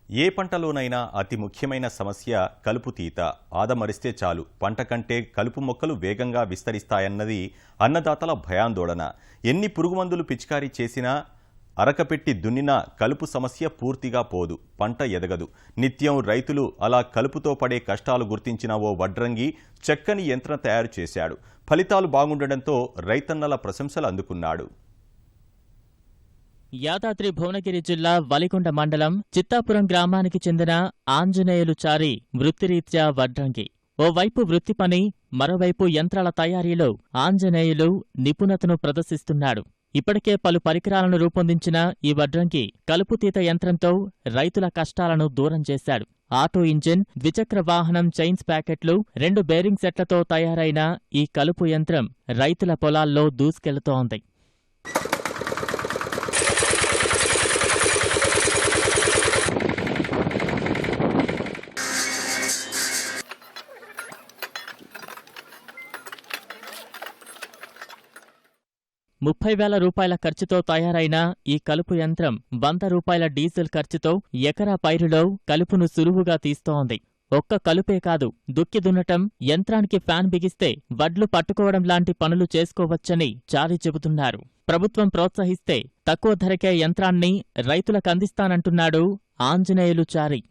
ఏ పంటలోనైనా అతి ముఖ్యమైన సమస్య కలుపు తీత. ఆదమరిస్తే చాలు పంట కంటే కలుపు మొక్కలు వేగంగా విస్తరిస్తాయన్నది అన్నదాతల భయాందోళన. ఎన్ని పురుగుమందులు పిచికారీ చేసినా అరకపెట్టి దున్నినా కలుపు సమస్య పూర్తిగా పోదు, పంట ఎదగదు. నిత్యం రైతులు అలా కలుపుతో పడే కష్టాలు గుర్తించిన ఓ వడ్రంగి చక్కని యంత్రం తయారు చేశాడు. ఫలితాలు బాగుండడంతో రైతన్నల ప్రశంసలు అందుకున్నాడు. యాదాద్రి భువనగిరి జిల్లా వలికొండ మండలం చిత్తాపురం గ్రామానికి చెందిన ఆంజనేయులు చారి వృత్తిరీత్యా వడ్రంగి. ఓవైపు వృత్తి పని, మరోవైపు యంత్రాల తయారీలో ఆంజనేయులు నిపుణతను ప్రదర్శిస్తున్నాడు. ఇప్పటికే పలు పరికరాలను రూపొందించిన ఈ వడ్రంగి కలుపుతీత యంత్రంతో రైతుల కష్టాలను దూరం చేశాడు. ఆటో ఇంజిన్, ద్విచక్ర వాహనం చైన్స్ ప్యాకెట్లు, 2 బేరింగ్ సెట్లతో తయారైన ఈ కలుపు యంత్రం రైతుల పొలాల్లో దూసుకెళుతోంది. ₹30,000 ఖర్చుతో తయారైన ఈ కలుపు యంత్రం ₹100 డీజిల్ ఖర్చుతో ఎకరా పైరులో కలుపును సులువుగా తీస్తోంది. ఒక్క కలుపే కాదు, దుక్కి దున్నటం, యంత్రానికి ఫ్యాన్ బిగిస్తే వడ్లు పట్టుకోవడం లాంటి పనులు చేసుకోవచ్చని చారి చెబుతున్నారు. ప్రభుత్వం ప్రోత్సహిస్తే తక్కువ ధరకే యంత్రాన్ని రైతులకు అందిస్తానంటున్నాడు ఆంజనేయులు చారి.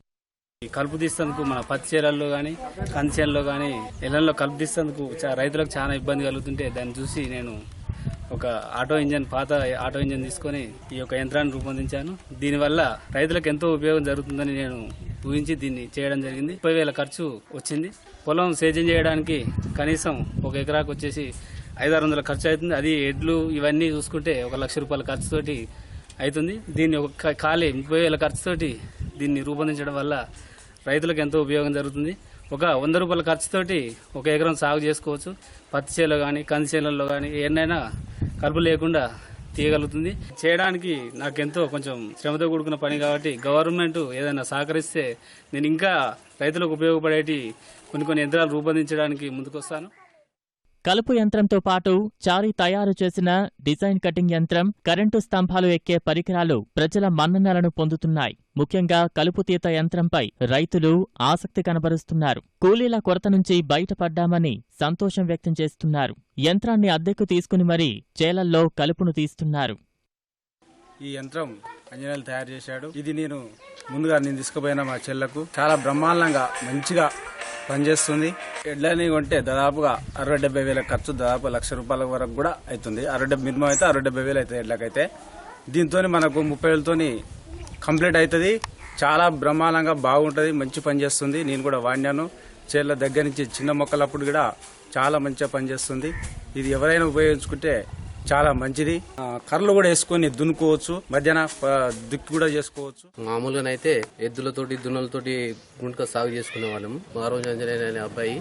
కలుపు తీసేందుకు మన పత్తి చేలల్లో కానీ కంది చేలలో కానీ ఇళ్లలో కలుపు తీసేందుకు రైతులకు చాలా ఇబ్బంది కలుగుతుంటే దాన్ని చూసి నేను ఒక పాత ఆటో ఇంజన్ తీసుకొని ఈ యొక్క యంత్రాన్ని రూపొందించాను. దీనివల్ల రైతులకు ఎంతో ఉపయోగం జరుగుతుందని నేను ఊహించి దీన్ని చేయడం జరిగింది. 30,000 ఖర్చు వచ్చింది. పొలం సేద్యం చేయడానికి కనీసం ఒక ఎకరాకు వచ్చేసి 500-600 ఖర్చు అవుతుంది. అది ఎడ్లు ఇవన్నీ చూసుకుంటే ₹1,00,000 ఖర్చుతోటి అవుతుంది. దీన్ని ఒక ఖాళీ 30,000 ఖర్చుతోటి దీన్ని రూపొందించడం వల్ల రైతులకు ఎంతో ఉపయోగం జరుగుతుంది. ఒక ₹100 ఖర్చుతోటి ఒక ఎకరం సాగు చేసుకోవచ్చు. పత్తి చేలో కానీ కంది చేలల్లో కానీ ఎన్నైనా కలుపు లేకుండా తీయగలుగుతుంది. చేయడానికి నాకెంతో కొంచెం శ్రమతో కూడుకున్న పని కాబట్టి గవర్నమెంట్ ఏదైనా సహకరిస్తే నేను ఇంకా రైతులకు ఉపయోగపడేటి కొన్ని యంత్రాలు రూపొందించడానికి ముందుకొస్తాను. కలుపు యంత్రంతో పాటు చారి తయారు చేసిన డిజైన్ కటింగ్ యంత్రం, కరెంటు స్తంభాలు ఎక్కే పరికరాలు ప్రజల మన్ననలను పొందుతున్నాయి. ముఖ్యంగా కలుపుతీత యంత్రంపై రైతులు ఆసక్తి కనబరుస్తున్నారు. కూలీల కొరత నుంచి బయటపడ్డామని సంతోషం వ్యక్తం చేస్తున్నారు. యంత్రాన్ని అద్దెకు తీసుకుని మరీ చేలల్లో కలుపును తీస్తున్నారు. ఈ యంత్రం అంజనేయులు తయారు చేశాడు. ఇది నేను తీసుకుపోయిన మా చెల్లకు చాలా బ్రహ్మాండంగా మంచిగా పనిచేస్తుంది. ఎడ్లని కొంటే దాదాపుగా 60-70 ఖర్చు, దాదాపు ₹1,00,000 వరకు కూడా అవుతుంది. మినిమం అయితే 60-70 అవుతుంది ఎడ్లకైతే. దీంతో మనకు 30,000తోని కంప్లీట్ అవుతుంది. చాలా బ్రహ్మాండంగా బాగుంటుంది, మంచి పని చేస్తుంది. నేను కూడా వాడినాను. చేళ్ల దగ్గర నుంచి చిన్న మొక్కలప్పుడు కూడా చాలా మంచిగా పనిచేస్తుంది. ఇది ఎవరైనా ఉపయోగించుకుంటే చాలా మంచిది. కర్రలు కూడా వేసుకొని దున్నుకోవచ్చు, మధ్యాహ్న దుక్కి కూడా చేసుకోవచ్చు. మామూలుగానైతే ఎద్దులతోటి దున్నలతోటి గుంటక సాగు చేసుకునే వాళ్ళము. ఆ రోజు అంజనేయ అనే అబ్బాయి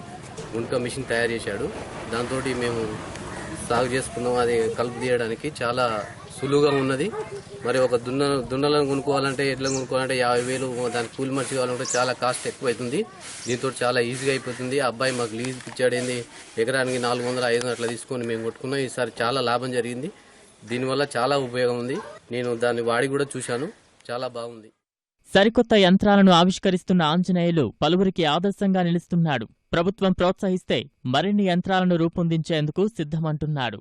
గుంటక మిషన్ తయారు చేశాడు. దాంతో మేము సాగు చేసుకున్నాం. అది కలుపు తీయడానికి చాలా సులువుగా ఉన్నది. మరి ఒక దున్నలను కొనుక్కోవాలంటే, ఎడ్లను కొనుక్కోవాలంటే 50,000, దానికి కూలి మనిషి కావాలంటే చాలా కాస్ట్ ఎక్కువ అవుతుంది. దీంతో చాలా ఈజీగా అయిపోతుంది. ఆ అబ్బాయి మాకు లీజ్ ఇచ్చాడు. ఎకరానికి 400-500 అట్లా తీసుకొని మేము కొట్టుకున్నాం. ఈసారి చాలా లాభం జరిగింది. దీనివల్ల చాలా ఉపయోగం ఉంది. నేను దాన్ని వాడి కూడా చూశాను, చాలా బాగుంది. సరికొత్త యంత్రాలను ఆవిష్కరిస్తున్న ఆంజనేయులు పలువురికి ఆదర్శంగా నిలుస్తున్నాడు. ప్రభుత్వం ప్రోత్సహిస్తే మరిన్ని యంత్రాలను రూపొందించేందుకు సిద్ధమంటున్నాడు.